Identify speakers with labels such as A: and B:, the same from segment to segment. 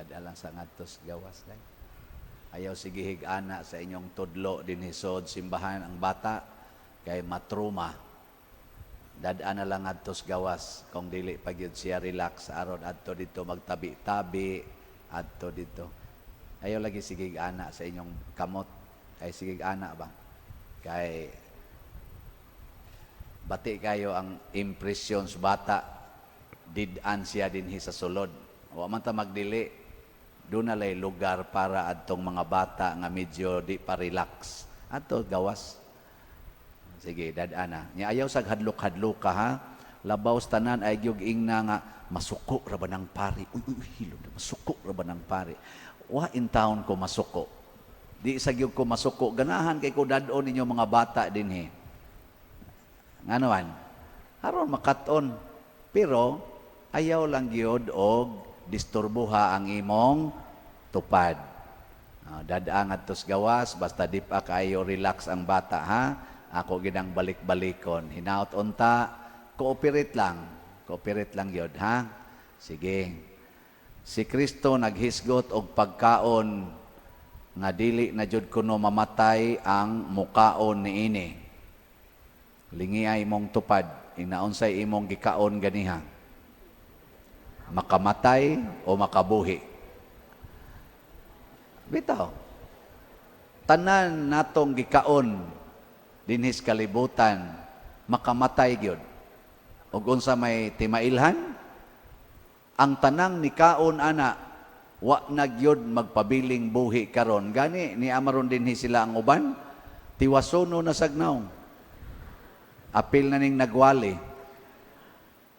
A: Dadalang sa ngadtos gawas day. Ayaw sige hig-ana sa inyong tudlo din hisod simbahan ang bata kay matruma. Dadaan na lang ngadtos gawas kung dili pa gyud siya relax aron adto dito magtabi-tabi adto dito. Ayaw lagi sige hig-ana sa inyong kamot. Ay sige hig-ana ba? Kay bati kayo ang impresyon sa bata did-an siya dinhi sa sulod. Wa man ta magdili. Doon na lay lugar para adtong mga bata nga medyo di pa relax. Adto gawas. Sige, dadana. Nya ayaw sag hadlok-hadlok ka ha. Labaw tanan ay gyud ingna nga masuko ra ba ng pari. Uy, hilo na masuko ra ba ng pari. Wa in town ko masuko. Di sa gyud ko masuko. Ganahan kay ko dadon ninyo mga bata dinhi. Nganoan? Aron makaton. Pero ayaw lang gyud og disturbuha ang imong tupad. Dadaan atos gawas, basta di pa kayo relax ang bata ha. Ako ginang balik-balikon. Hinaut unta, cooperate lang. Cooperate lang yun ha. Sige. Si Kristo naghisgot og pagkaon nga dili na jud kuno mamatay ang mukaon niini. Lingi ay imong tupad, inaunsay imong gikaon ganiha. Makamatay o makabuhi. Bitaw, tanan natong gikaon dinhis kalibutan, makamatay gyud. Ug unsa may timailhan, ang tanang nikaon ana, wa na gyud magpabiling buhi karon. Gani ni amaron dinhi sila ang uban, tiwasono na sagnaw. Apil na ning nagwali.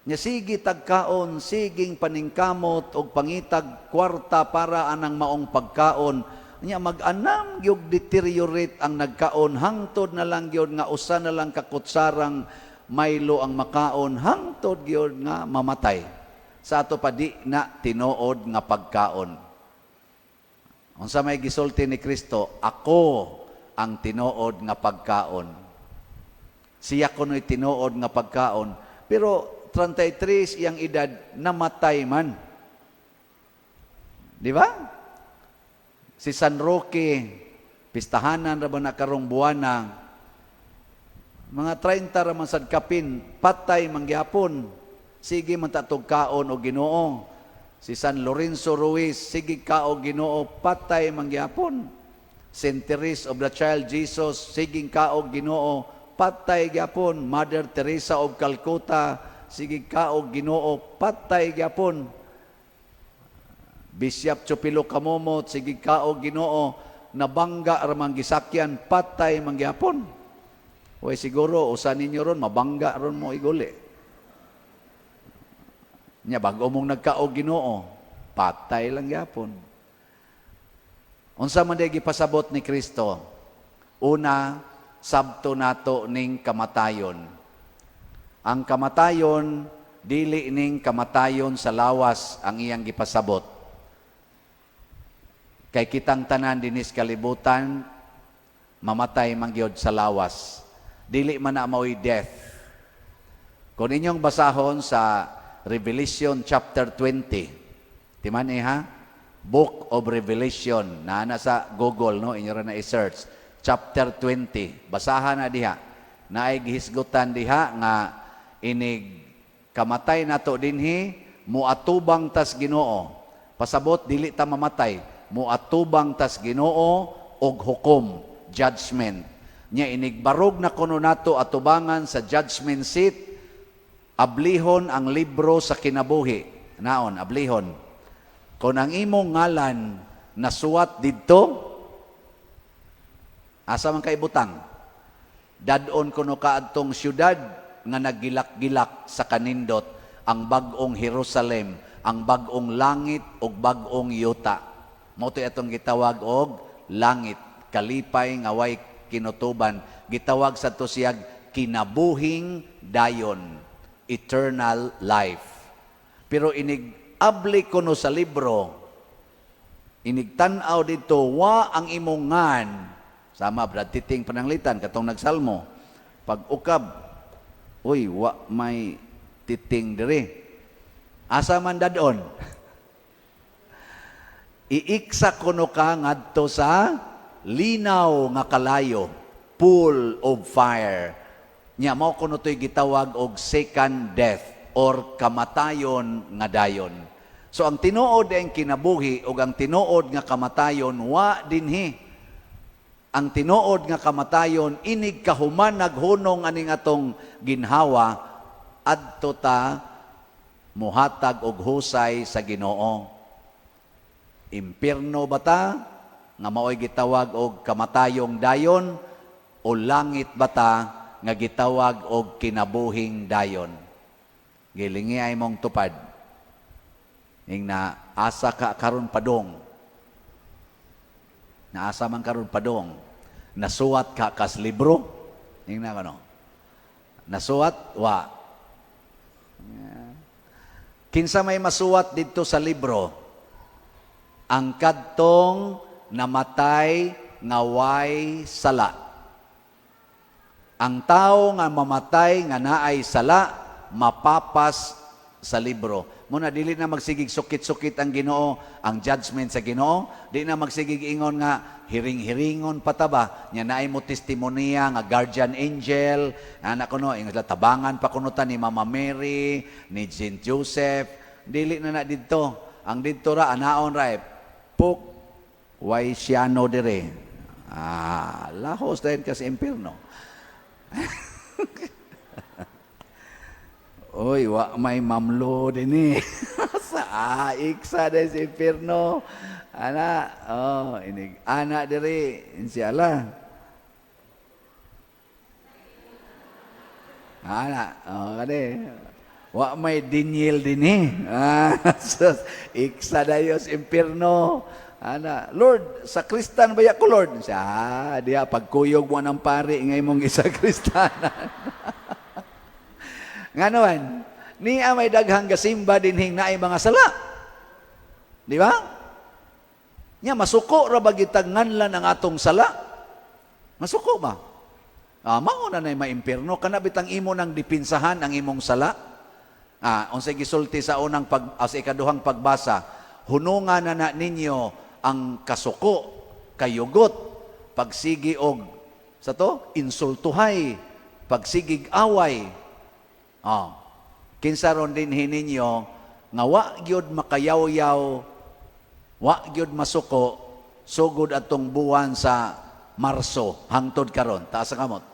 A: Nya sige tagkaon, siging paningkamot og pangitag kwarta para anang maong pagkaon. Nya mag-anam gyud deteriorate ang nagkaon, hangtod na lang gyud nga usa na lang kakutsarang Milo ang makaon, hangtod gyud nga mamatay. Sa ato pa di na tinuod nga pagkaon. Unsa may gisulti ni Kristo, ako ang tinuod nga pagkaon. Siya kuno'y tinuod nga pagkaon. Pero 33 iyang edad, namatay man. Di ba? Si San Roque, pistahanan ra ba na karong buwana, mga 30 ra man sad kapin, patay mangyapon. Sige man tatog kaon o Ginoo. Si San Lorenzo Ruiz, sige ka o Ginoo, patay mangyapon. Saint Therese of the Child Jesus, sige ka o Ginoo, patay gyapon. Mother Teresa of Calcutta, sige ka o Ginoo, patay gyapon. Bishop Chupilo Kamomot, sige ka o Ginoo, nabangga ramang gisakyan, patay mangyapon. Hoy siguro usa ninyo ron mabangga ron mo iguli. Nya bago mong nagkao Ginoo, patay lang gyapon. Unsa man day gipasabot ni Kristo? Una, sabto nato ning kamatayon. Ang kamatayon, dili ning kamatayon sa lawas ang iyang gipasabot. Kay kitang tanan dinis kalibutan, mamatay mangyod sa lawas. Dili man na mao'y death. Kung inyong basahon sa Revelation chapter 20, timan ha? Book of Revelation, na sa Google, no? Inyo rin na i-search. Chapter 20, basahan na diha. Naay gihisgutan diha nga inig kamatay nato dinhi muatubang tas Ginoo. Pasabot dili ta mamatay, muatubang tas Ginoo og hukom, judgment. Nya inigbarog na kuno nato atubangan sa judgment seat, ablihon ang libro sa kinabuhi. Naon ablihon. Kung ang imong ngalan nasuwat didto, asa man kay butang? Dadon kuno kaadtong syudad nga naggilak-gilak sa kanindot, ang bag-ong Jerusalem, ang bag-ong langit ug bag-ong yuta. Mao to atong gitawag og langit, kalipay nga way kinutuban. Gitawag sa to siyag kinabuhing dayon, eternal life. Pero inigabli kuno sa libro, inigtan-aw dito, wa ang imong ngan, sama brad titing pananglitan katong nagsalmo, pag ukab, uy, wa may titing diri. Asa man dadon? iiksa kuno ka ngadto sa linaw nga kalayo, pool of fire. Nya mao kuno to'y gitawag og second death or kamatayon nga dayon. So ang tinuod ang kinabuhi ug ang tinuod nga kamatayon wa dinhi. Ang tinuod nga kamatayon inig kahuman naghunong aning atong ginhawa adto ta muhatag og husay sa Ginoo. Impierno ba ta nga mao'y gitawag og kamatayong dayon o langit ba ta nga gitawag og kinabuhing dayon? Gilingi ay mong tupad. Ing na asa ka karon padong. Naasa man karon padong. Nasuwat ka kas libro. Ing na kano. Nasuwat wa. Kinsa may masuwat dito sa libro? Ang kadtong namatay nga way sala. Ang tao nga mamatay nga naay sala, mapapas sa libro. Muna dili na magsigig sukit-sukit ang Ginoo, ang judgment sa Ginoo, di na magsigig ingon nga hiring-hiringon pataba, nya naay mo testimonya nga guardian angel, anak kuno ing tabangan pa kuno ta ni Mama Mary, ni Saint Joseph, dili na didto. Ang didto ra anaon ra puk way siyano dire. Lahos dahil kasi impierno. Oy, wa may mamlo din sa iksa dahil sa impierno. Ana, inig. Ana dire, inshallah. Ana, kade. Wa may dinyel din iksa dahil sa impierno. Ana, Lord, sa Kristan ba ko, Lord? Siya, diya, pagkuyog mo ng pari, ngay mong isa Kristanan. Nga naman, niya may daghang gasimba dinhing na ay mga sala. Di ba? Nya, masuko ra ba gitag nganlan ang atong sala? Masuko ba? Mauna na maimpirno, kanabit ang imo ng dipinsahan ang imong sala. Unsay gisulti sa unang sa ikaduhang pagbasa, hunungan na ninyo ang kasuko, kayugot, pagsigi og sa to, insultuhay, pagsigig away. Kinsa ron din hininyo nga wa gyud makayaw-yaw, wa gyud masuko sugod atong buwan sa Marso hangtod karon. Taas ang kamot.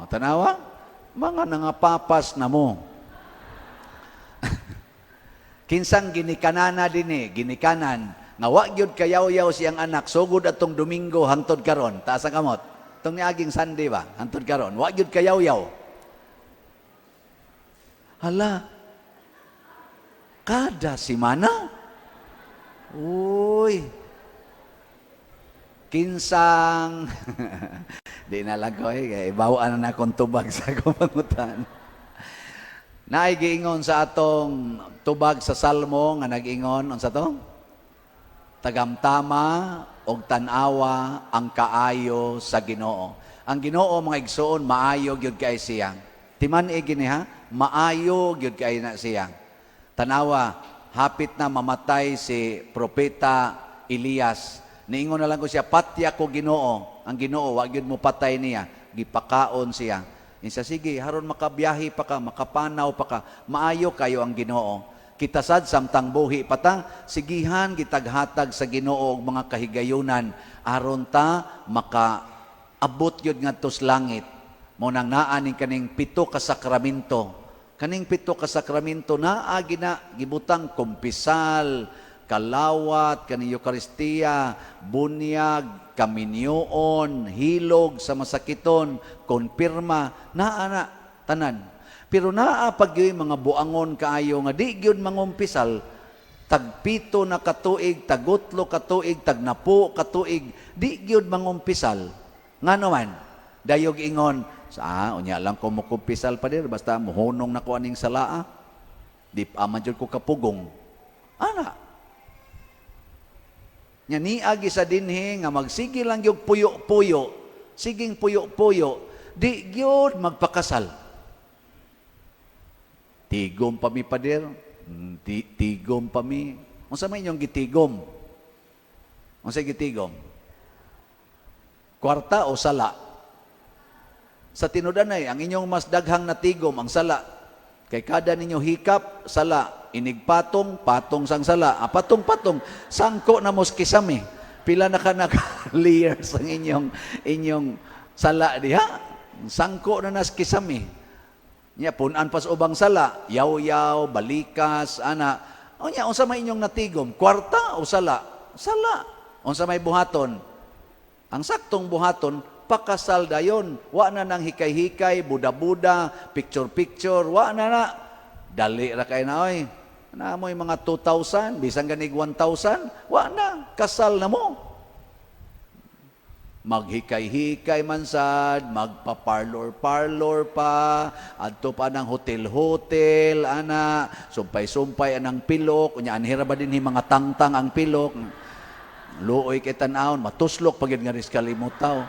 A: Tanawa, mga nangapapas na mo. Kinsang ginikanana din ginikanan nga wa gyud kayaw-yaw siyang anak sugod atong Domingo hangtod karon. Taas ang kamot. Tong niaging Sunday ba hangtod karon, wa gyud kayaw-yaw. Hala, kada simana? Uy, kinsang, di na lang ko ibawaan na akong tubag sa kumangutan. Naigiingon sa atong tubag sa Salmo, nga nag-ingon, sa to? Tagamtama og tanawa ang kaayo sa Ginoo. Ang Ginoo, mga igsoon, maayo gyud kay siya. Timan gini ha? Maayo gyud kay na siya. Tanawa, hapit na mamatay si propeta Elias. Niingon na lang ko siya, patya ko Ginoo. Ang Ginoo, wa gyud mo patay niya. Gipakaon siya. Insa sige, haron makabiyahe pa ka, makapanaw pa ka. Maayo kayo ang Ginoo. Kita sad samtang buhi pata, sigihan gitaghatag sa Ginoo og mga kahigayunan aron ta makaabot gyud ngadto sa langit. Mo nang naaning kaning 7 ka sakramento. Kaning 7 ka sakramento naa gibutang kumpisal, kalawat, kaning Eucharistia, bunyag, kaminyoon, hilog sa masakiton, konpirma, naa tanan. Pero naa pag mga buangon kaayo nga di gyud mangumpisal, tag 7 na katuig, tag 8 katuig, tag 10 katuig, di gyud mangumpisal. Nga naman, dayog ingon, unya lang ko mo kumpisal pa dir, basta muhunong na ko aning salaa, di aman jud ko kapugong. Ana. Nya niagi sa dinhi nga magsige lang gyud puyo-puyo, siging puyo-puyo, di gyud magpakasal. Tigom pa mi pader, tigom pa mi, Unsa may inyong gitigom? Unsa gitigom? Kwarta o sala? Sa tinudanay, ang inyong mas daghang natigom ang sala. Kay kada ninyo hikap, sala. Inigpatong, patong sang sala. Patong-patong, sangko na mos kisame. Pila na ka layers ang inyong sala diha. Sangko na nas kisame. Nya punan pas ubang sala, yaw-yaw, balikas, ana. Unya unsa may inyong natigom? Kwarta o sala? Sala. Unsa may buhaton? Ang saktong buhaton, pakasal dayon. Wa na nang hikay-hikay, buda-buda, picture-picture, wa na. Dali ra kay na oy. Na mo'y mga 2,000, bisan ganig 1,000, wa na, kasal na mo. Maghikay-hikay man sad, magpa-parlor-parlor pa, adto pa ng hotel-hotel, ana, sumpay-sumpay anang pilok, unya anhira ba din mga tangtang ang pilok, luoy kay tan-awon, matuslok pagid nga ris kalimutaw.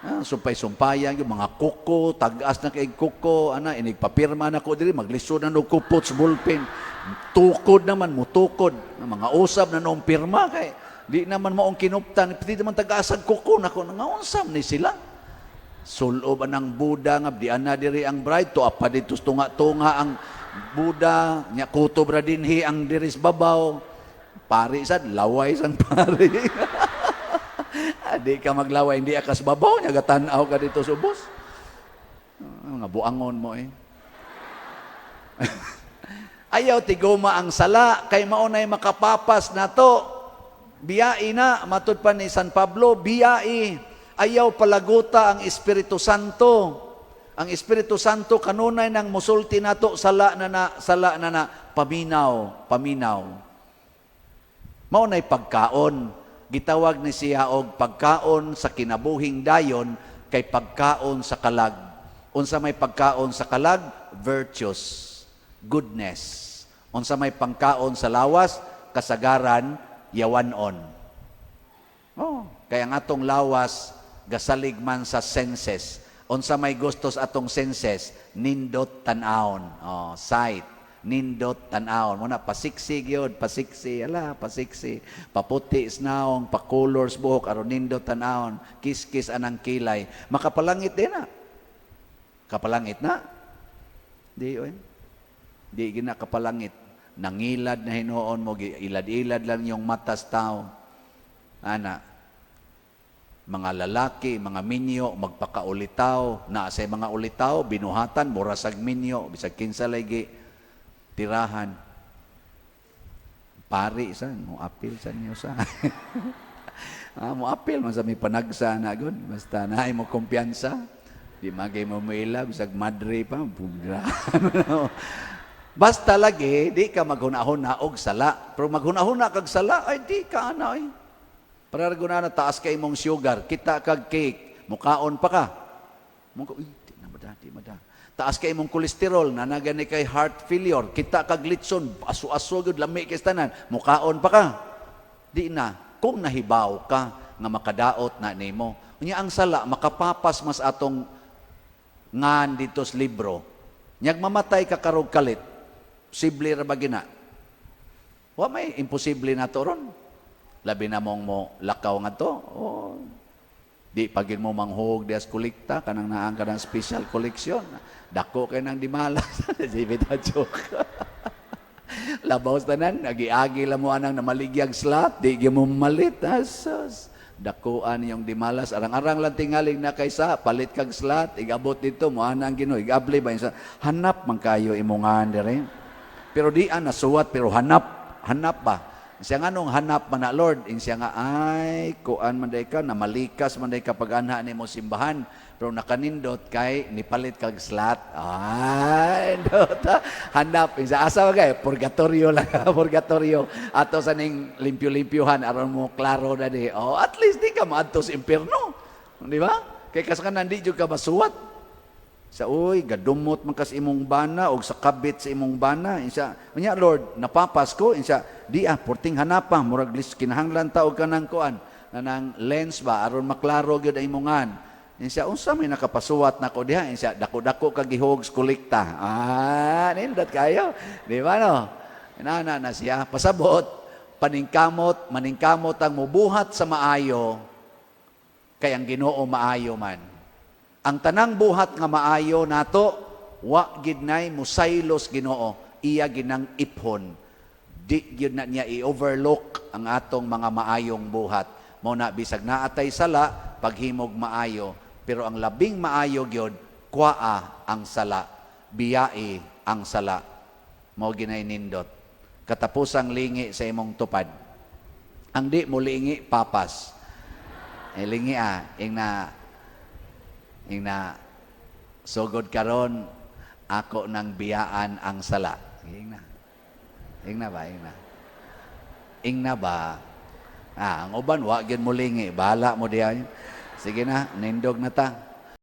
A: Sumpay-sumpayan yung mga kuko, tagas na kay kuko, ana, inigpapirma na ko diri, maglisod na no kupot sa bullpen. Tukod naman, mutukod. Mga usab na noong pirma kay di naman maong kinuptan, piti naman tagasag kuko na ko, nangaonsam ni sila. Sulob anang Buda nga, di ana diri ang bride, to apa dito tunga-tunga ang Buda, nya kutob ra dinhi ang diris babaw. Pari sad, laway san pari. Di ka maglaway, hindi akas babaw, nya gatanaw ka dito subos. Mga buangon mo eh. Ayaw tiguma ang sala, kay maunay makapapas na to. Biyai na, matud pa ni San Pablo, biyai. Ayaw palaguta ang Espiritu Santo. Ang Espiritu Santo kanunay nang musulti nato sala na, paminaw. Maunay pagkaon. Gitawag ni siya og pagkaon sa kinabuhing dayon kay pagkaon sa kalag. Unsa may pagkaon sa kalag? Virtues, goodness. Unsa may pangkaon sa lawas? Kasagaran, yawanon. Kaya ang atong lawas gasalig man sa senses. Unsa may gustos atong senses? Nindot tan-aon. Sight. Nindot tan-aon. Muna pasiksi gyud, pasiksi, paputi isnaong, pa-colors buhok aron nindot tan-aon, kiskis anang kilay. Makapalangit din na. Kapalangit na. Di gina kapalangit. Nangilad na hinuon mo, ilad-ilad lang yung matas tao. Ana, mga lalaki, mga minyo, magpakaulitaw, na sa mga ulitaw, binuhatan, murasag minyo, bisag kinsa lagi, tirahan. Pari san, mo apil san niyo sa. Mo apil man sa may panagsa na gud, basta naay mo kumpiyansa. Di magay mo muila, bisag madre pa, basta lagi, di ka maghunahuna og sala. Pero maghunahuna kag sala, ay di ka ana ay. Para guna na taas kay imong sugar, kita kag cake, mukaon pa ka. Di mada. Taas kay imong kolesterol, nanagani kay heart failure, kita kag litson, aso-aso gud lami kay tanan, mukaon pa ka. Di na, kung nahibaw ka nga makadaot na nimo. Unya ang sala makapapas mas atong ngan dito sa libro. Nyag mamatay ka karog kalit. Posible ra ba gina? Wa may imposible na to ron. Labi na mong mo lakaw nga to. Di pagin mo manghug dias kolekta kanang naang kanang special collection. Dako kay nang dimalas. Sibita joke. Labaw tanan, agi-agi la mo anang namaligyag slot, di gyud mo malit. Asos. Dakuan yung dimalas, arang-arang lang tingaling na kaysa, palit kag slot, igabot dito, mo anang Ginoo, igabli ba sa hanap man kayo imungan dire. Pero di nasuwat, pero hanap ba? Siya nga nung hanap man na Lord, siya nga, ay, kuan man day ka, namalikas man day ka pag-anha ni mo simbahan, pero nakanindot kay, nipalit kag slot. Ay, hanap. Siya asa kay, purgatorio lang, purgatorio. Ato sa ning limpyo-limpyuhan, aron mo klaro na di. At least di ka maadto sa impyerno. Di ba? Kay kasakan nandi jud ka masuwat. Sa gadumot man kas imong bana o sa kabit sa imong bana. Insya, Lord, napapas ko. Insya, porting hanapa. Murag kinahanglan taog ka ng kuan. Nanang lens ba, aron maklaro gyud ang imongan. Insya, unsa may nakapasuwat na ko diha. Insya, dako-dako kagihog kolekta. Nindot kayo. Di ba no? Na siya. Pasabot. maningkamot ang mubuhat sa maayo, kay ang Ginoo maayo man. Ang tanang buhat nga maayo nato, wa gid nay musaylos Ginoo, iya ginang iphon. Di gyud na niya i-overlook ang atong mga maayong buhat. Mao na bisag naatay sala paghimog maayo, pero ang labing maayo gyud kwaa ang sala, biyai ang sala. Mao ginay nindot. Katapusang lingi sa imong tupad. Ang di mo lingi papas. Lingi ingna sugod karon ako nang biyaan ang sala. Ingna ba? Ang uban wa gyud mo lingi, bahala mo diyan. Sige na, nindog na ta.